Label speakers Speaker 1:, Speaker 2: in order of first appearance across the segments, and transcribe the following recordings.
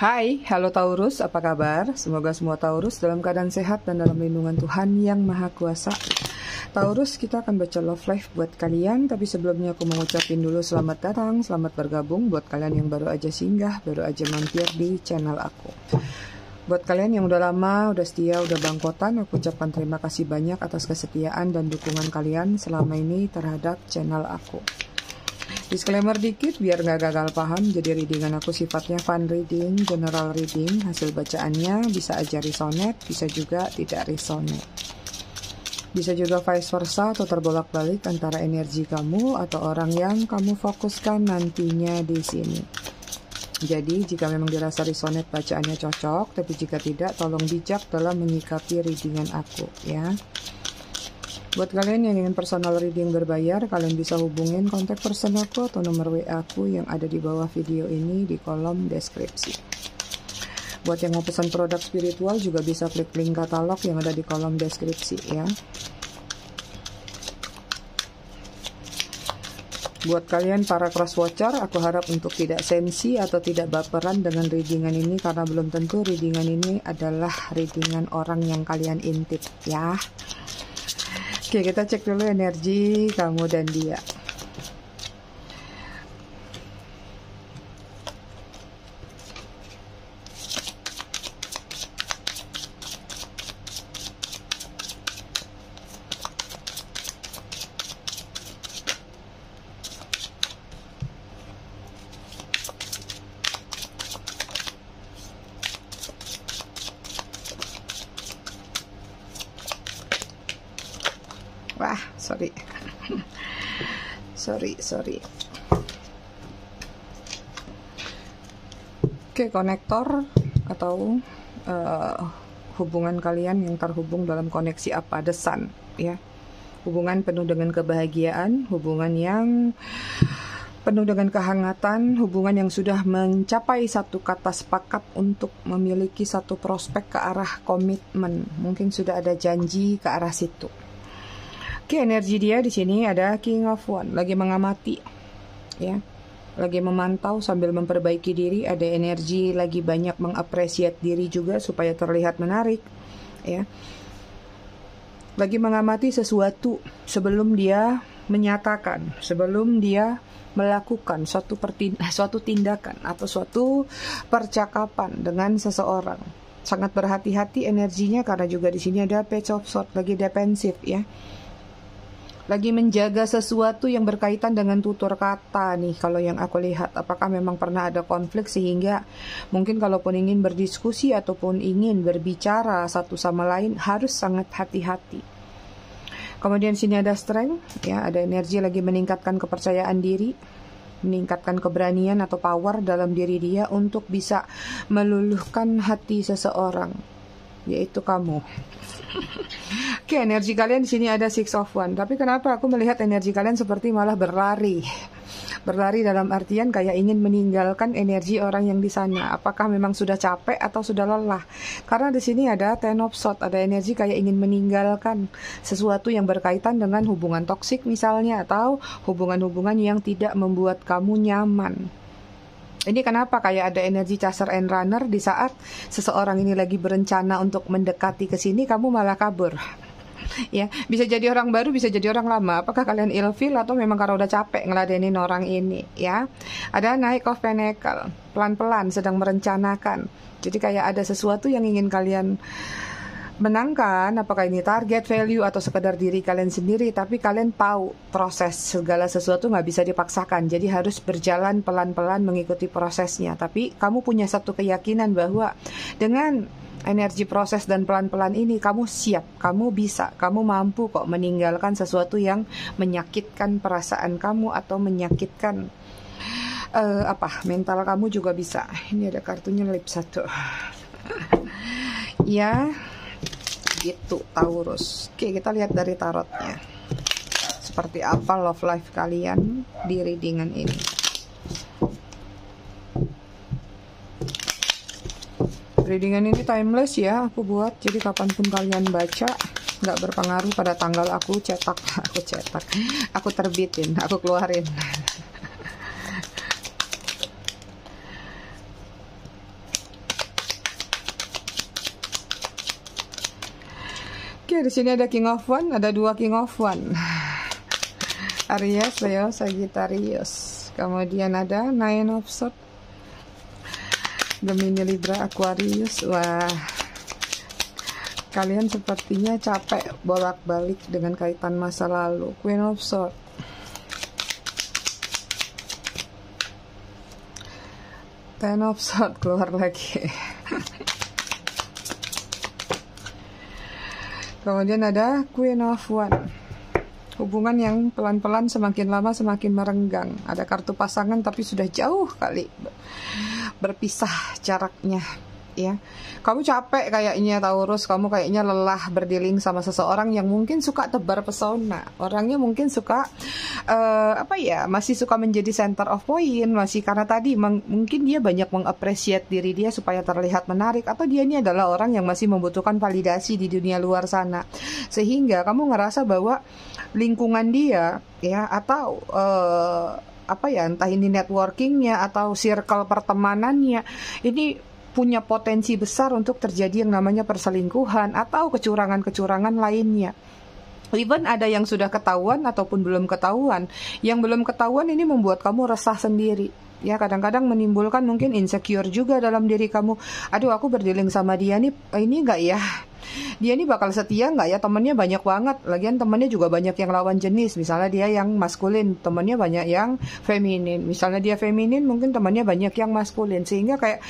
Speaker 1: Hai, halo Taurus, apa kabar? Semoga semua Taurus dalam keadaan sehat dan dalam lindungan Tuhan Yang Maha Kuasa. Taurus, kita akan baca love life buat kalian, tapi sebelumnya aku mau ngucapin dulu selamat datang, selamat bergabung buat kalian yang baru aja singgah, baru aja mampir di channel aku. Buat kalian yang udah lama, udah setia, udah bangkotan, aku ucapkan terima kasih banyak atas kesetiaan dan dukungan kalian selama ini terhadap channel aku. Disclaimer dikit biar nggak gagal paham, jadi readingan aku sifatnya fun reading, general reading, hasil bacaannya bisa aja resonate, bisa juga tidak resonate. Bisa juga vice versa atau terbolak-balik antara energi kamu atau orang yang kamu fokuskan nantinya di sini. Jadi jika memang dirasa resonate bacaannya cocok, tapi jika tidak tolong bijak dalam menyikapi readingan aku ya. Buat kalian yang ingin personal reading berbayar, kalian bisa hubungin kontak person aku atau nomor WA aku yang ada di bawah video ini di kolom deskripsi. Buat yang mau pesan produk spiritual juga bisa klik link katalog yang ada di kolom deskripsi ya. Buat kalian para cross watcher, aku harap untuk tidak sensi atau tidak baperan dengan readingan ini karena belum tentu readingan ini adalah readingan orang yang kalian intip ya. Oke, kita cek dulu energi kamu dan dia. Wah, sorry. sorry. Oke, konektor atau hubungan kalian yang terhubung dalam koneksi apa? The Sun, ya. Hubungan penuh dengan kebahagiaan, hubungan yang penuh dengan kehangatan, hubungan yang sudah mencapai satu kata sepakat untuk memiliki satu prospek ke arah komitmen. Mungkin sudah ada janji ke arah situ. Oke, energi dia di sini ada King of Wands, lagi mengamati, ya, lagi memantau sambil memperbaiki diri. Ada energi lagi banyak mengapresiasi diri juga supaya terlihat menarik, ya. Lagi mengamati sesuatu sebelum dia menyatakan, sebelum dia melakukan suatu tindakan atau suatu percakapan dengan seseorang. Sangat berhati-hati energinya karena juga di sini ada Page of Swords, lagi defensif, ya. Lagi menjaga sesuatu yang berkaitan dengan tutur kata nih kalau yang aku lihat. Apakah memang pernah ada konflik sehingga mungkin kalaupun ingin berdiskusi ataupun ingin berbicara satu sama lain harus sangat hati-hati. Kemudian sini ada strength, ya, ada energi lagi meningkatkan kepercayaan diri, meningkatkan keberanian atau power dalam diri dia untuk bisa meluluhkan hati seseorang, yaitu kamu. Oke, energi kalian di sini ada Six of Wands. Tapi kenapa aku melihat energi kalian seperti malah berlari? Berlari dalam artian kayak ingin meninggalkan energi orang yang di sana. Apakah memang sudah capek atau sudah lelah? Karena di sini ada Ten of Swords, ada energi kayak ingin meninggalkan sesuatu yang berkaitan dengan hubungan toksik misalnya, atau hubungan-hubungan yang tidak membuat kamu nyaman. Ini kenapa kayak ada energi chaser and runner di saat seseorang ini lagi berencana untuk mendekati ke sini, kamu malah kabur. Ya, bisa jadi orang baru, bisa jadi orang lama. Apakah kalian ilfeel atau memang karena udah capek ngeladenin orang ini, ya? Ada Knight of Pentacles, pelan-pelan sedang merencanakan. Jadi kayak ada sesuatu yang ingin kalian menangkan, apakah ini target, value, atau sekedar diri kalian sendiri, tapi kalian tahu proses segala sesuatu nggak bisa dipaksakan, jadi harus berjalan pelan-pelan mengikuti prosesnya. Tapi kamu punya satu keyakinan bahwa dengan energi proses dan pelan-pelan ini kamu siap, kamu bisa, kamu mampu kok meninggalkan sesuatu yang menyakitkan perasaan kamu atau menyakitkan mental kamu juga bisa. Ini ada kartunya lip satu. Ya, gitu Taurus. Oke, kita lihat dari tarotnya seperti apa love life kalian di readingan ini. Readingan ini timeless ya, aku buat, jadi kapanpun kalian baca, nggak berpengaruh pada tanggal aku cetak, aku terbitin, aku keluarin. Oke, di sini ada King of One, ada dua King of One. Aries, Leo, Sagittarius. Kemudian ada Nine of Swords, Gemini, Libra, Aquarius. Wah, kalian sepertinya capek bolak-balik dengan kaitan masa lalu. Queen of Swords, Ten of Swords keluar lagi. Kemudian ada Queen of One, hubungan yang pelan-pelan semakin lama semakin merenggang. Ada kartu pasangan tapi sudah jauh kali berpisah jaraknya, ya. Kamu capek kayaknya Taurus, kamu kayaknya lelah berdealing sama seseorang yang mungkin suka tebar pesona. Orangnya mungkin suka masih suka menjadi center of point, masih karena tadi mungkin dia banyak mengapresiasi diri dia supaya terlihat menarik, atau dia ini adalah orang yang masih membutuhkan validasi di dunia luar sana. Sehingga kamu ngerasa bahwa lingkungan dia, ya, atau entah ini networkingnya atau circle pertemanannya ini punya potensi besar untuk terjadi yang namanya perselingkuhan atau kecurangan-kecurangan lainnya. Even ada yang sudah ketahuan ataupun belum ketahuan. Yang belum ketahuan ini membuat kamu resah sendiri. Ya, kadang-kadang menimbulkan mungkin insecure juga dalam diri kamu. Aduh, aku berdealing sama dia nih, ini enggak ya? Dia ini bakal setia nggak ya? Temennya banyak banget. Lagian temennya juga banyak yang lawan jenis. Misalnya dia yang maskulin, temennya banyak yang feminin. Misalnya dia feminin, mungkin temennya banyak yang maskulin. Sehingga kayak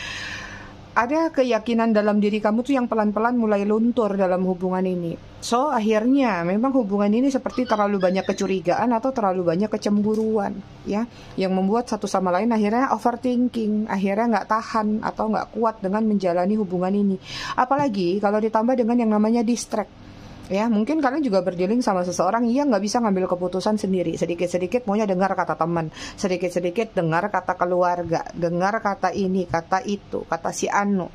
Speaker 1: ada keyakinan dalam diri kamu tuh yang pelan-pelan mulai luntur dalam hubungan ini. So, akhirnya memang hubungan ini seperti terlalu banyak kecurigaan atau terlalu banyak kecemburuan, ya, yang membuat satu sama lain akhirnya overthinking, akhirnya nggak tahan atau nggak kuat dengan menjalani hubungan ini. Apalagi kalau ditambah dengan yang namanya distract. Ya, mungkin kalian juga berdealing sama seseorang yang nggak bisa ngambil keputusan sendiri. Sedikit-sedikit maunya dengar kata teman, sedikit-sedikit dengar kata keluarga, dengar kata ini, kata itu, kata si Anu.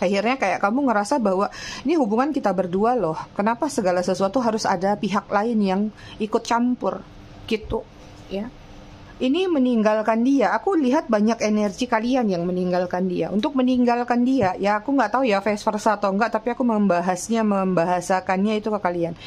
Speaker 1: Akhirnya kayak kamu ngerasa bahwa ini hubungan kita berdua loh. Kenapa segala sesuatu harus ada pihak lain yang ikut campur gitu, ya. Ini meninggalkan dia. Aku lihat banyak energi kalian yang meninggalkan dia. Untuk meninggalkan dia, ya aku nggak tahu ya vice versa atau enggak, tapi aku membahasakannya itu ke kalian.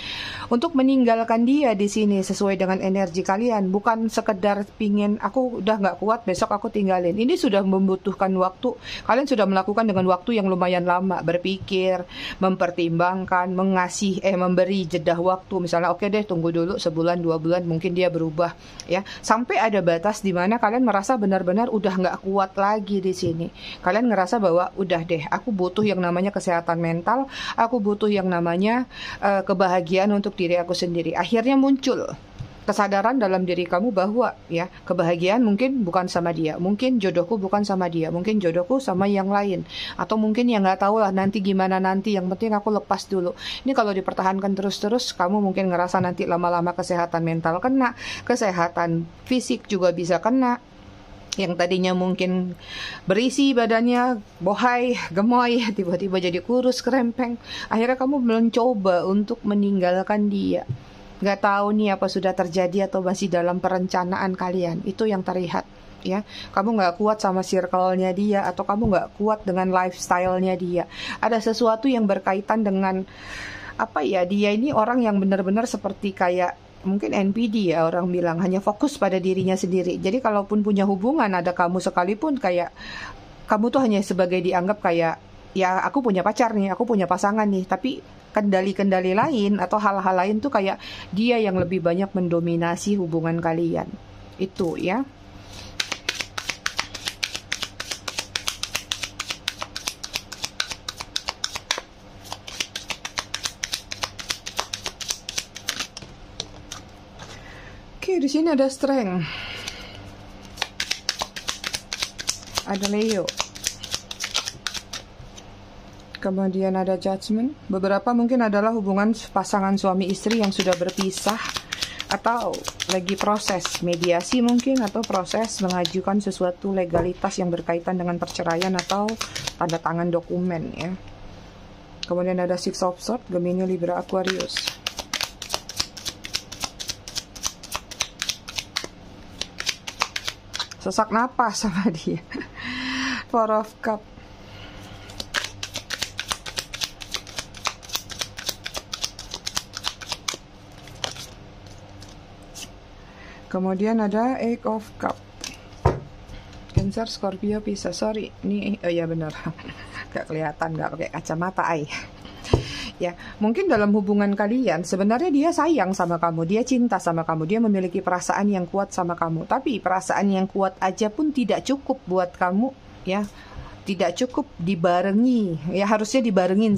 Speaker 1: Untuk meninggalkan dia di sini sesuai dengan energi kalian, bukan sekedar pingin aku udah nggak kuat besok aku tinggalin. Ini sudah membutuhkan waktu. Kalian sudah melakukan dengan waktu yang lumayan lama, berpikir, mempertimbangkan, memberi jeda waktu. Misalnya oke deh, tunggu dulu sebulan 2 bulan, mungkin dia berubah, ya. Sampai ada batas di mana kalian merasa benar-benar udah nggak kuat lagi di sini. Kalian ngerasa bahwa udah deh, aku butuh yang namanya kesehatan mental, aku butuh yang namanya kebahagiaan untuk diri aku sendiri. Akhirnya muncul kesadaran dalam diri kamu bahwa ya, kebahagiaan mungkin bukan sama dia, mungkin jodohku bukan sama dia, mungkin jodohku sama yang lain, atau mungkin yang nggak tahu lah nanti gimana nanti, yang penting aku lepas dulu. Ini kalau dipertahankan terus-terus, kamu mungkin ngerasa nanti lama-lama kesehatan mental kena, kesehatan fisik juga bisa kena. Yang tadinya mungkin berisi badannya, bohai, gemoy, tiba-tiba jadi kurus, kerempeng. Akhirnya kamu mencoba untuk meninggalkan dia. Gak tahu nih apa sudah terjadi atau masih dalam perencanaan kalian. Itu yang terlihat, ya. Kamu gak kuat sama circle-nya dia, atau kamu gak kuat dengan lifestyle-nya dia. Ada sesuatu yang berkaitan dengan dia ini orang yang benar-benar seperti kayak mungkin NPD ya, orang bilang hanya fokus pada dirinya sendiri. Jadi kalaupun punya hubungan ada kamu sekalipun, kayak kamu tuh hanya sebagai dianggap kayak, ya aku punya pacar nih, aku punya pasangan nih, tapi kendali-kendali lain atau hal-hal lain tuh kayak dia yang lebih banyak mendominasi hubungan kalian. Itu ya. Oke, di sini ada strength. Ada Leo. Kemudian ada judgment. Beberapa mungkin adalah hubungan pasangan suami istri yang sudah berpisah, atau lagi proses mediasi mungkin, atau proses mengajukan sesuatu legalitas yang berkaitan dengan perceraian atau tanda tangan dokumen, ya. Kemudian ada Six of Swords, Gemini, Libra, Aquarius. Sesak napas sama dia. Four of Cups. Kemudian ada Eight of Cup. Cancer, Scorpio, Pisces. Sorry, ini ya benar. Gak kelihatan, gak pakai kacamata ya, mungkin dalam hubungan kalian sebenarnya dia sayang sama kamu, dia cinta sama kamu, dia memiliki perasaan yang kuat sama kamu. Tapi perasaan yang kuat aja pun tidak cukup buat kamu, ya. Tidak cukup dibarengi, ya harusnya dibarengin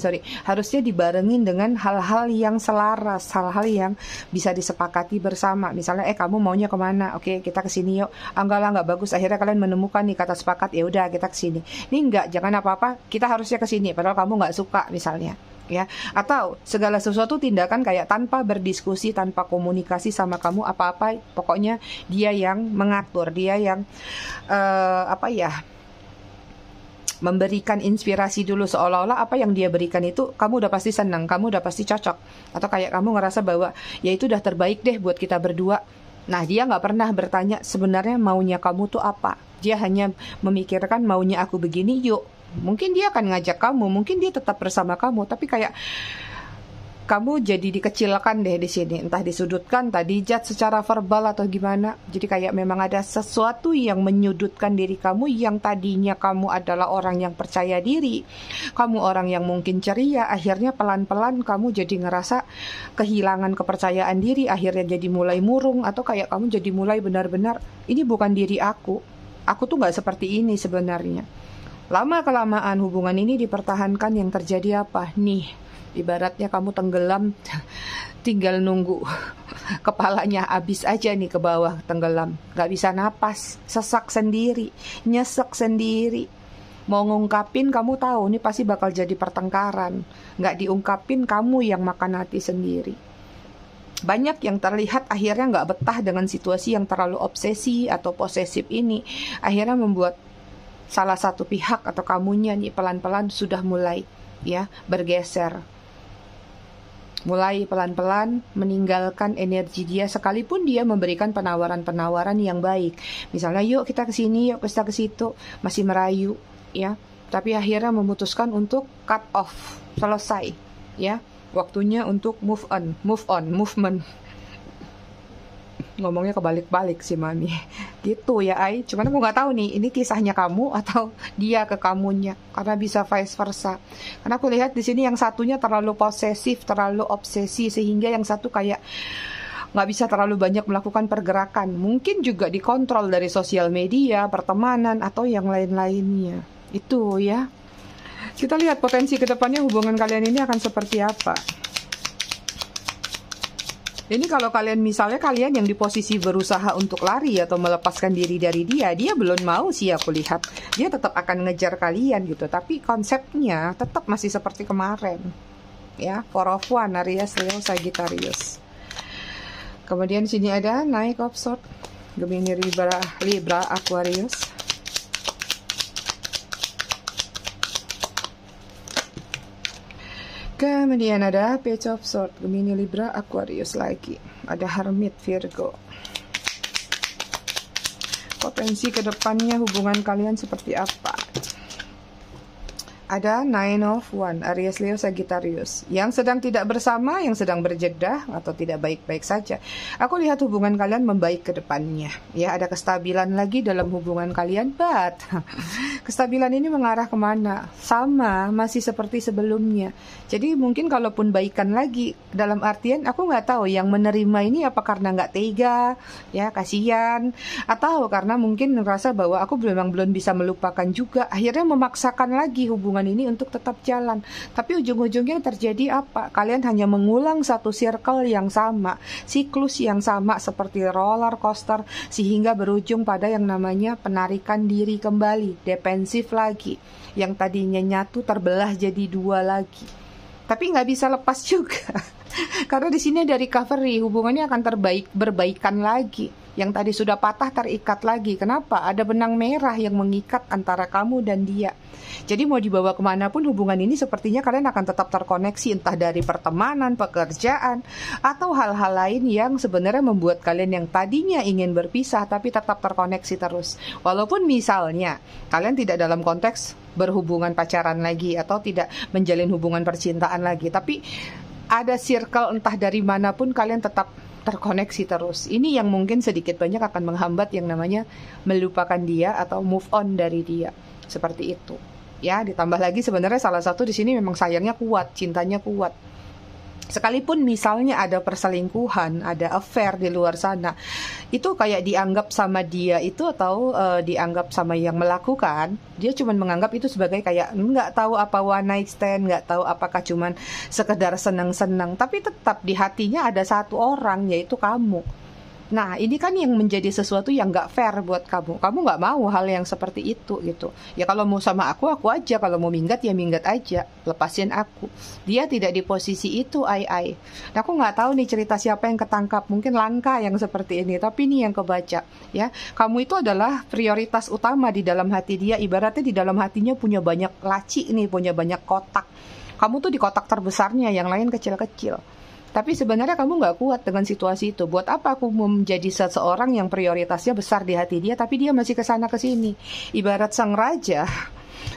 Speaker 1: dengan hal-hal yang selaras, hal-hal yang bisa disepakati bersama. Misalnya, kamu maunya kemana? Oke, kita kesini yuk. Enggak lah, nggak bagus. Akhirnya kalian menemukan nih kata sepakat, ya udah kita kesini. Ini enggak, jangan apa-apa, kita harusnya kesini. Padahal kamu nggak suka misalnya. Ya, atau segala sesuatu tindakan kayak tanpa berdiskusi, tanpa komunikasi sama kamu apa-apa, pokoknya dia yang mengatur, dia yang memberikan inspirasi dulu, seolah-olah apa yang dia berikan itu kamu udah pasti senang, kamu udah pasti cocok, atau kayak kamu ngerasa bahwa ya itu udah terbaik deh buat kita berdua. Nah, dia nggak pernah bertanya sebenarnya maunya kamu tuh apa. Dia hanya memikirkan maunya aku begini, yuk. Mungkin dia akan ngajak kamu, mungkin dia tetap bersama kamu, tapi kayak kamu jadi dikecilkan deh di sini, entah disudutkan, entah dijat secara verbal atau gimana. Jadi kayak memang ada sesuatu yang menyudutkan diri kamu, yang tadinya kamu adalah orang yang percaya diri, kamu orang yang mungkin ceria, akhirnya pelan-pelan kamu jadi ngerasa kehilangan kepercayaan diri, akhirnya jadi mulai murung, atau kayak kamu jadi mulai benar-benar ini bukan diri aku tuh nggak seperti ini sebenarnya. Lama-kelamaan hubungan ini dipertahankan, yang terjadi apa? Nih, ibaratnya kamu tenggelam, tinggal nunggu kepalanya habis aja nih ke bawah, tenggelam, gak bisa napas, sesak sendiri, nyesek sendiri. Mau ngungkapin kamu tahu ini pasti bakal jadi pertengkaran, gak diungkapin kamu yang makan hati sendiri. Banyak yang terlihat akhirnya gak betah dengan situasi yang terlalu obsesi atau posesif ini, akhirnya membuat salah satu pihak atau kamunya nih pelan-pelan sudah mulai bergeser, mulai pelan-pelan meninggalkan energi dia, sekalipun dia memberikan penawaran-penawaran yang baik. Misalnya, yuk kita kesini, yuk kita ke situ, masih merayu, ya. Tapi akhirnya memutuskan untuk cut off, selesai, ya. Waktunya untuk movement. Ngomongnya kebalik-balik sih Mami. Gitu ya, Cuman aku nggak tahu nih, ini kisahnya kamu atau dia ke kamunya, karena bisa vice versa. Karena aku lihat di sini yang satunya terlalu posesif, terlalu obsesi, sehingga yang satu kayak nggak bisa terlalu banyak melakukan pergerakan. Mungkin juga dikontrol dari sosial media, pertemanan, atau yang lain-lainnya. Itu ya. Kita lihat potensi kedepannya hubungan kalian ini akan seperti apa. Ini kalau misalnya kalian yang di posisi berusaha untuk lari atau melepaskan diri dari dia belum mau sih aku lihat. Dia tetap akan ngejar kalian gitu, tapi konsepnya tetap masih seperti kemarin. Ya, Four of Wands, Aries, Leo, Sagittarius. Kemudian sini ada Knight of Swords, Gemini, Libra, Aquarius. Kemudian ada Page of Swords, Gemini, Libra, Aquarius lagi. Ada Hermit, Virgo. Potensi kedepannya hubungan kalian seperti apa? Ada Nine of Wands, Aries, Leo, Sagittarius. Yang sedang tidak bersama, yang sedang berjeda, atau tidak baik-baik saja. Aku lihat hubungan kalian membaik ke depannya. Ya, ada kestabilan lagi dalam hubungan kalian, but kestabilan ini mengarah kemana? Sama, masih seperti sebelumnya. Jadi mungkin kalaupun baikan lagi, dalam artian aku nggak tahu yang menerima ini apa karena nggak tega, ya kasihan, atau karena mungkin merasa bahwa aku belum bisa melupakan juga. Akhirnya memaksakan lagi hubungan ini untuk tetap jalan, tapi ujung-ujungnya terjadi apa? Kalian hanya mengulang satu circle yang sama, siklus yang sama seperti roller coaster, sehingga berujung pada yang namanya penarikan diri kembali, defensif lagi, yang tadinya nyatu terbelah jadi dua lagi, tapi nggak bisa lepas juga. Karena di sini ada recovery, hubungannya akan berbaikan lagi. Yang tadi sudah patah terikat lagi. Kenapa? Ada benang merah yang mengikat antara kamu dan dia. Jadi mau dibawa kemanapun hubungan ini sepertinya kalian akan tetap terkoneksi, entah dari pertemanan, pekerjaan, atau hal-hal lain yang sebenarnya membuat kalian yang tadinya ingin berpisah tapi tetap terkoneksi terus. Walaupun misalnya kalian tidak dalam konteks berhubungan pacaran lagi atau tidak menjalin hubungan percintaan lagi, tapi ada circle entah dari manapun kalian tetap terkoneksi terus. Ini yang mungkin sedikit banyak akan menghambat yang namanya melupakan dia atau move on dari dia. Seperti itu. Ya, ditambah lagi sebenarnya salah satu di sini memang sayangnya kuat, cintanya kuat. Sekalipun misalnya ada perselingkuhan, ada affair di luar sana, itu kayak dianggap sama dia itu atau dianggap sama yang melakukan, dia cuma menganggap itu sebagai kayak nggak tahu apa one night stand, nggak tahu apakah cuman sekedar senang-senang, tapi tetap di hatinya ada satu orang, yaitu kamu. Nah, ini kan yang menjadi sesuatu yang nggak fair buat kamu. Kamu nggak mau hal yang seperti itu gitu. Ya kalau mau sama aku aja. Kalau mau minggat ya minggat aja. Lepasin aku. Dia tidak di posisi itu, ai. Nah, aku nggak tahu nih cerita siapa yang ketangkap. Mungkin langka yang seperti ini. Tapi ini yang kebaca. Ya, kamu itu adalah prioritas utama di dalam hati dia. Ibaratnya di dalam hatinya punya banyak laci nih, punya banyak kotak. Kamu tuh di kotak terbesarnya, yang lain kecil-kecil. Tapi sebenarnya kamu nggak kuat dengan situasi itu. Buat apa aku mau menjadi seseorang yang prioritasnya besar di hati dia, tapi dia masih kesana kesini. Ibarat sang raja,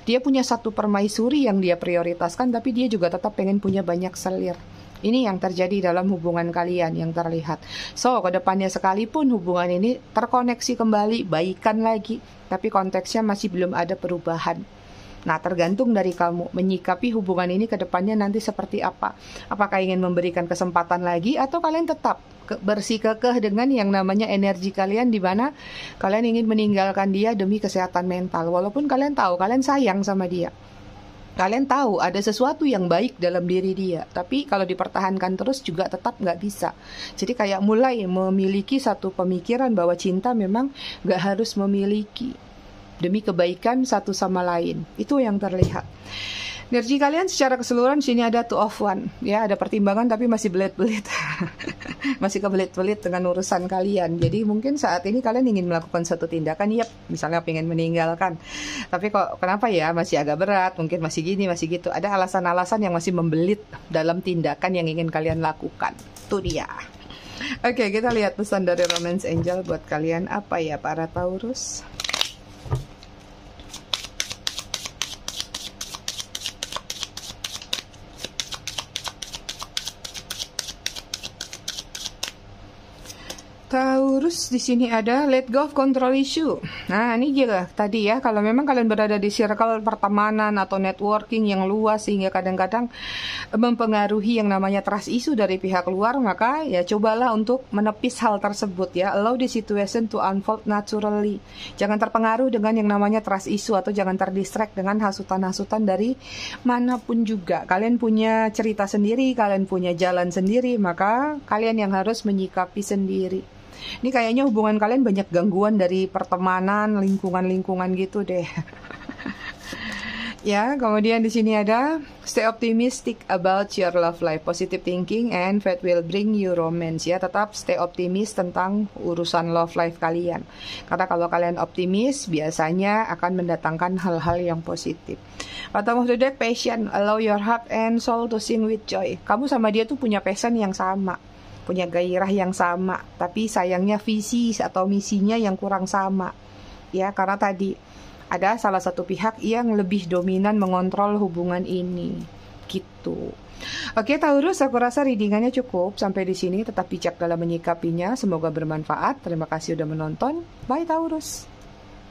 Speaker 1: dia punya satu permaisuri yang dia prioritaskan, tapi dia juga tetap pengen punya banyak selir. Ini yang terjadi dalam hubungan kalian yang terlihat. So, kedepannya sekalipun hubungan ini terkoneksi kembali, baikan lagi, tapi konteksnya masih belum ada perubahan. Nah, tergantung dari kamu menyikapi hubungan ini ke depannya nanti seperti apa. Apakah ingin memberikan kesempatan lagi atau kalian tetap bersikukuh dengan yang namanya energi kalian di mana kalian ingin meninggalkan dia demi kesehatan mental. Walaupun kalian tahu, kalian sayang sama dia. Kalian tahu ada sesuatu yang baik dalam diri dia. Tapi kalau dipertahankan terus juga tetap nggak bisa. Jadi kayak mulai memiliki satu pemikiran bahwa cinta memang nggak harus memiliki. Demi kebaikan satu sama lain. Itu yang terlihat. Energi kalian secara keseluruhan sini ada 2 of 1. Ya, ada pertimbangan tapi masih belit-belit. Masih kebelit-belit dengan urusan kalian. Jadi mungkin saat ini kalian ingin melakukan satu tindakan, ya, misalnya pengen meninggalkan. Tapi kok kenapa ya masih agak berat, mungkin masih gini, masih gitu. Ada alasan-alasan yang masih membelit dalam tindakan yang ingin kalian lakukan. Itu dia. Oke, kita lihat pesan dari Romance Angel buat kalian apa ya para Taurus. Taurus di sini ada let go of control issue. Nah, ini juga tadi ya, kalau memang kalian berada di circle pertemanan atau networking yang luas sehingga kadang-kadang mempengaruhi yang namanya trust issue dari pihak luar, maka ya cobalah untuk menepis hal tersebut ya. Allow the situation to unfold naturally. Jangan terpengaruh dengan yang namanya trust issue atau jangan terdistract dengan hasutan-hasutan dari manapun juga. Kalian punya cerita sendiri, kalian punya jalan sendiri, maka kalian yang harus menyikapi sendiri. Ini kayaknya hubungan kalian banyak gangguan dari pertemanan, lingkungan-lingkungan gitu deh. Ya, kemudian di sini ada stay optimistic about your love life, positive thinking and faith will bring you romance. Ya, tetap stay optimis tentang urusan love life kalian. Karena kalau kalian optimis, biasanya akan mendatangkan hal-hal yang positif. Bottom of the deck, passion, allow your heart and soul to sing with joy. Kamu sama dia tuh punya passion yang sama, punya gairah yang sama, tapi sayangnya visi atau misinya yang kurang sama. Ya, karena tadi ada salah satu pihak yang lebih dominan mengontrol hubungan ini. Gitu. Oke, Taurus, aku rasa readingannya cukup sampai di sini. Tetap bijak dalam menyikapinya. Semoga bermanfaat. Terima kasih sudah menonton. Bye, Taurus.